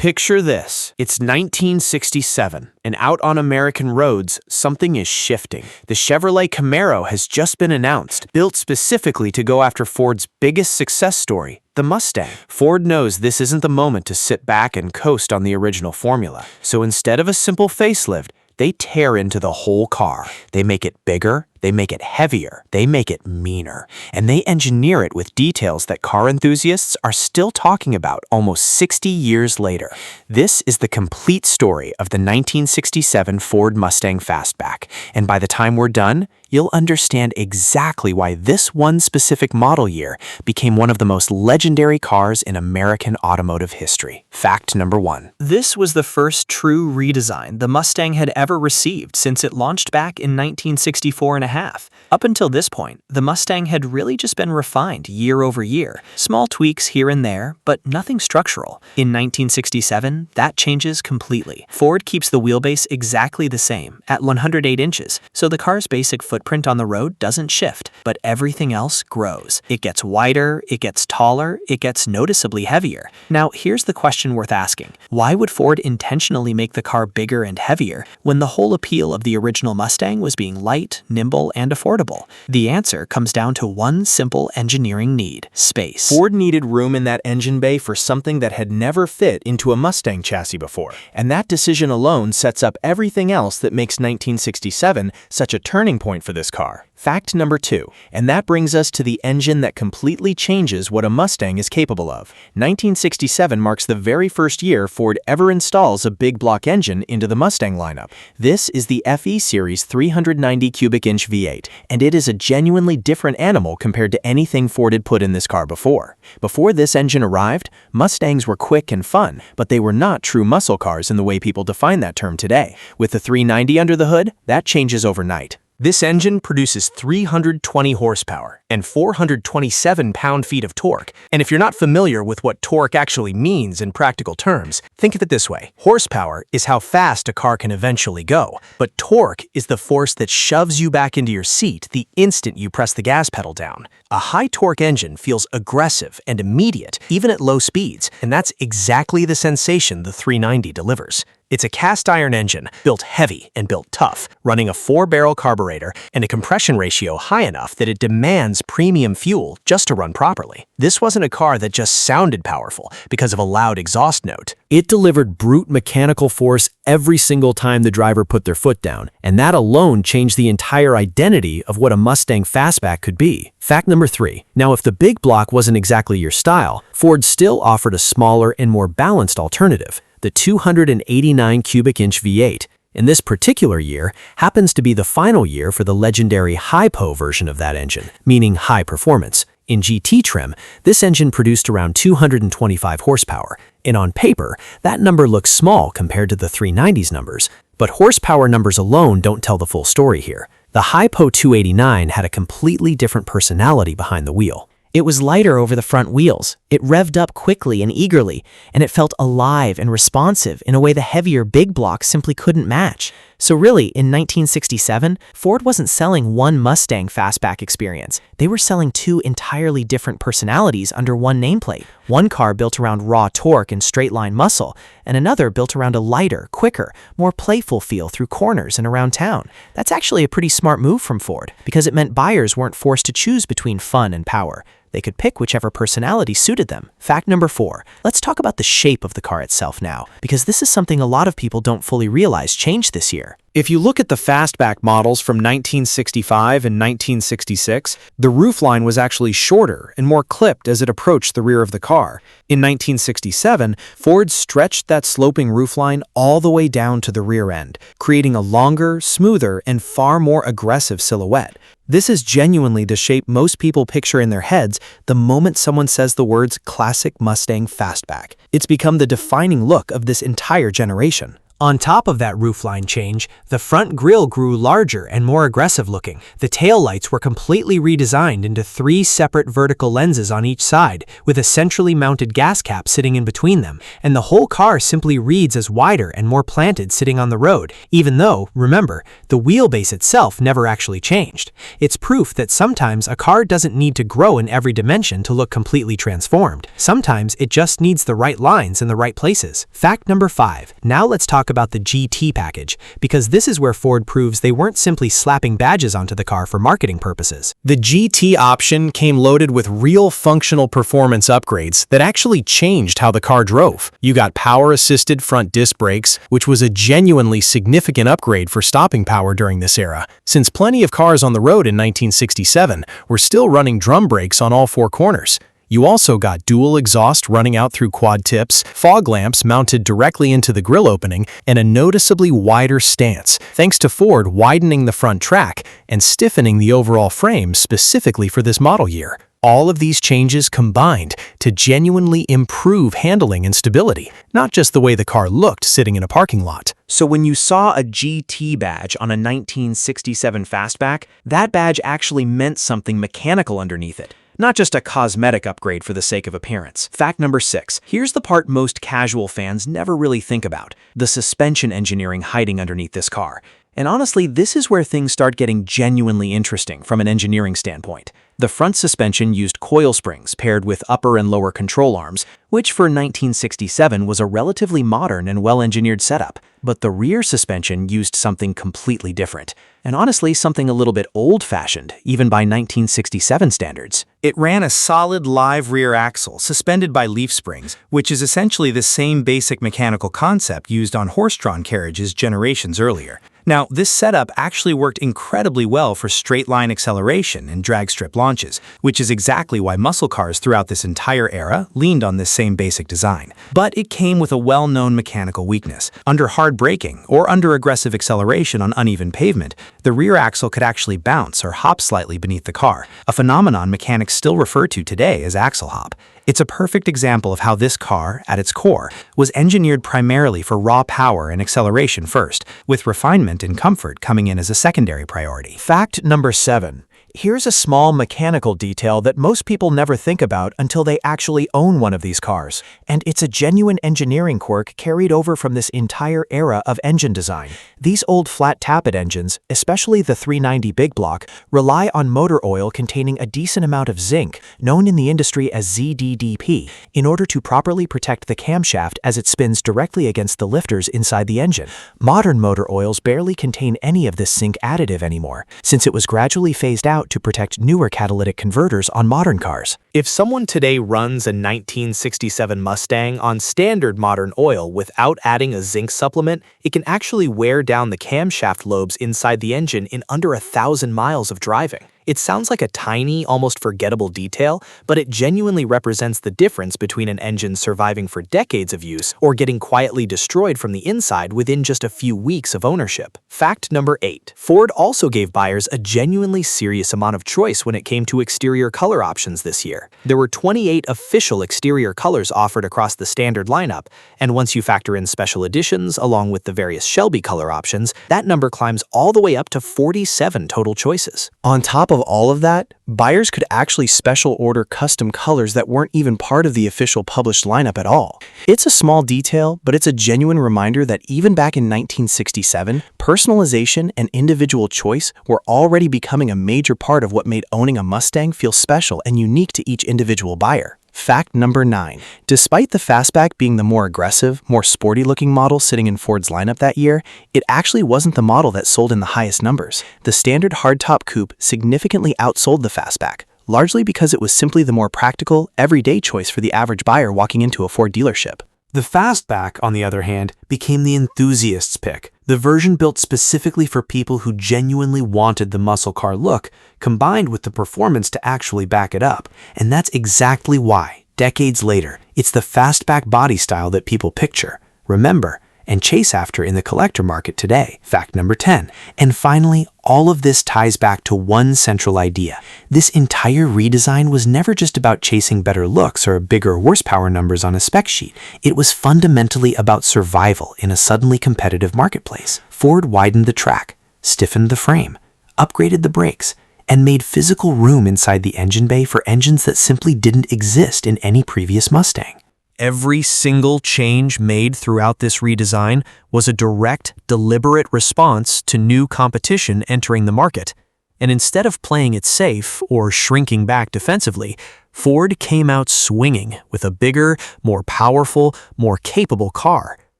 Picture this. It's 1967, and out on American roads, something is shifting. The Chevrolet Camaro has just been announced, built specifically to go after Ford's biggest success story, the Mustang. Ford knows this isn't the moment to sit back and coast on the original formula. So instead of a simple facelift, they tear into the whole car. They make it bigger, they make it heavier, they make it meaner, and they engineer it with details that car enthusiasts are still talking about almost 60 years later. This is the complete story of the 1967 Ford Mustang Fastback, and by the time we're done, you'll understand exactly why this one specific model year became one of the most legendary cars in American automotive history. Fact number 1. This was the first true redesign the Mustang had ever received since it launched back in 1964 and a half. Up until this point, the Mustang had really just been refined year over year. Small tweaks here and there, but nothing structural. In 1967, that changes completely. Ford keeps the wheelbase exactly the same, at 108 inches, so the car's basic footprint on the road doesn't shift, but everything else grows. It gets wider, it gets taller, it gets noticeably heavier. Now, here's the question worth asking. Why would Ford intentionally make the car bigger and heavier when the whole appeal of the original Mustang was being light, nimble, and affordable? The answer comes down to one simple engineering need: space. Ford needed room in that engine bay for something that had never fit into a Mustang chassis before. And that decision alone sets up everything else that makes 1967 such a turning point for this car. Fact number 2, and that brings us to the engine that completely changes what a Mustang is capable of. 1967 marks the very first year Ford ever installs a big block engine into the Mustang lineup. This is the FE Series 390 cubic inch V8, and it is a genuinely different animal compared to anything Ford had put in this car before. Before this engine arrived, Mustangs were quick and fun, but they were not true muscle cars in the way people define that term today. With the 390 under the hood, that changes overnight. This engine produces 320 horsepower and 427 pound-feet of torque. And if you're not familiar with what torque actually means in practical terms, think of it this way. Horsepower is how fast a car can eventually go, but torque is the force that shoves you back into your seat the instant you press the gas pedal down. A high-torque engine feels aggressive and immediate, even at low speeds, and that's exactly the sensation the 390 delivers. It's a cast-iron engine, built heavy and built tough, running a 4-barrel carburetor and a compression ratio high enough that it demands premium fuel just to run properly. This wasn't a car that just sounded powerful because of a loud exhaust note. It delivered brute mechanical force every single time the driver put their foot down, and that alone changed the entire identity of what a Mustang Fastback could be. Fact number 3. Now, if the big block wasn't exactly your style, Ford still offered a smaller and more balanced alternative: the 289 cubic inch V8. In this particular year happens to be the final year for the legendary Hypo version of that engine, meaning high performance. In GT trim, this engine produced around 225 horsepower, and on paper, that number looks small compared to the 390's numbers. But horsepower numbers alone don't tell the full story here. The Hypo 289 had a completely different personality behind the wheel. It was lighter over the front wheels, it revved up quickly and eagerly, and it felt alive and responsive in a way the heavier big blocks simply couldn't match. So really, in 1967, Ford wasn't selling one Mustang Fastback experience. They were selling two entirely different personalities under one nameplate. One car built around raw torque and straight-line muscle, and another built around a lighter, quicker, more playful feel through corners and around town. That's actually a pretty smart move from Ford, because it meant buyers weren't forced to choose between fun and power. They could pick whichever personality suited them. Fact number 4. Let's talk about the shape of the car itself now, because this is something a lot of people don't fully realize changed this year. If you look at the Fastback models from 1965 and 1966, the roofline was actually shorter and more clipped as it approached the rear of the car. In 1967, Ford stretched that sloping roofline all the way down to the rear end, creating a longer, smoother, and far more aggressive silhouette. This is genuinely the shape most people picture in their heads the moment someone says the words classic Mustang Fastback. It's become the defining look of this entire generation. On top of that roofline change, the front grille grew larger and more aggressive looking. The taillights were completely redesigned into 3 separate vertical lenses on each side, with a centrally mounted gas cap sitting in between them, and the whole car simply reads as wider and more planted sitting on the road, even though, remember, the wheelbase itself never actually changed. It's proof that sometimes a car doesn't need to grow in every dimension to look completely transformed. Sometimes it just needs the right lines in the right places. Fact number 5. Now let's talk about the GT package, because this is where Ford proves they weren't simply slapping badges onto the car for marketing purposes. The GT option came loaded with real functional performance upgrades that actually changed how the car drove. You got power-assisted front disc brakes, which was a genuinely significant upgrade for stopping power during this era, since plenty of cars on the road in 1967 were still running drum brakes on all 4 corners. You also got dual exhaust running out through quad tips, fog lamps mounted directly into the grille opening, and a noticeably wider stance, thanks to Ford widening the front track and stiffening the overall frame specifically for this model year. All of these changes combined to genuinely improve handling and stability, not just the way the car looked sitting in a parking lot. So when you saw a GT badge on a 1967 Fastback, that badge actually meant something mechanical underneath it, not just a cosmetic upgrade for the sake of appearance. Fact number 6. Here's the part most casual fans never really think about: the suspension engineering hiding underneath this car. And honestly, this is where things start getting genuinely interesting from an engineering standpoint. The front suspension used coil springs paired with upper and lower control arms, which for 1967 was a relatively modern and well-engineered setup. But the rear suspension used something completely different, and honestly something a little bit old-fashioned, even by 1967 standards. It ran a solid live rear axle suspended by leaf springs, which is essentially the same basic mechanical concept used on horse-drawn carriages generations earlier. Now, this setup actually worked incredibly well for straight-line acceleration and drag strip launches, which is exactly why muscle cars throughout this entire era leaned on this same basic design. But it came with a well-known mechanical weakness. Under hard braking or under aggressive acceleration on uneven pavement, the rear axle could actually bounce or hop slightly beneath the car, a phenomenon mechanics still refer to today as axle hop. It's a perfect example of how this car, at its core, was engineered primarily for raw power and acceleration first, with refinement and comfort coming in as a secondary priority. Fact number 7. Here's a small mechanical detail that most people never think about until they actually own one of these cars. And it's a genuine engineering quirk carried over from this entire era of engine design. These old flat tappet engines, especially the 390 big block, rely on motor oil containing a decent amount of zinc, known in the industry as ZDDP, in order to properly protect the camshaft as it spins directly against the lifters inside the engine. Modern motor oils barely contain any of this zinc additive anymore, since it was gradually phased out to protect newer catalytic converters on modern cars. If someone today runs a 1967 Mustang on standard modern oil without adding a zinc supplement, it can actually wear down the camshaft lobes inside the engine in under 1,000 miles of driving. It sounds like a tiny, almost forgettable detail, but it genuinely represents the difference between an engine surviving for decades of use or getting quietly destroyed from the inside within just a few weeks of ownership. Fact number 8. Ford also gave buyers a genuinely serious amount of choice when it came to exterior color options this year. There were 28 official exterior colors offered across the standard lineup, and once you factor in special editions along with the various Shelby color options, that number climbs all the way up to 47 total choices. On top of all of that, buyers could actually special order custom colors that weren't even part of the official published lineup at all. It's a small detail, but it's a genuine reminder that even back in 1967, personalization and individual choice were already becoming a major part of what made owning a Mustang feel special and unique to each individual buyer. Fact number 9. Despite the Fastback being the more aggressive, more sporty-looking model sitting in Ford's lineup that year, it actually wasn't the model that sold in the highest numbers. The standard hardtop coupe significantly outsold the Fastback, largely because it was simply the more practical, everyday choice for the average buyer walking into a Ford dealership. The Fastback, on the other hand, became the enthusiast's pick, the version built specifically for people who genuinely wanted the muscle car look, combined with the performance to actually back it up. And that's exactly why, decades later, it's the Fastback body style that people picture. Remember, and chase after in the collector market today. Fact number 10. And finally, all of this ties back to one central idea. This entire redesign was never just about chasing better looks or bigger horsepower numbers on a spec sheet. It was fundamentally about survival in a suddenly competitive marketplace. Ford widened the track, stiffened the frame, upgraded the brakes, and made physical room inside the engine bay for engines that simply didn't exist in any previous Mustang. Every single change made throughout this redesign was a direct, deliberate response to new competition entering the market. And instead of playing it safe or shrinking back defensively, Ford came out swinging with a bigger, more powerful, more capable car.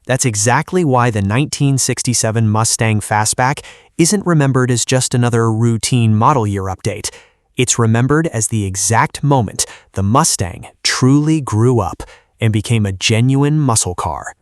That's exactly why the 1967 Mustang Fastback isn't remembered as just another routine model year update. It's remembered as the exact moment the Mustang truly grew up and became a genuine muscle car.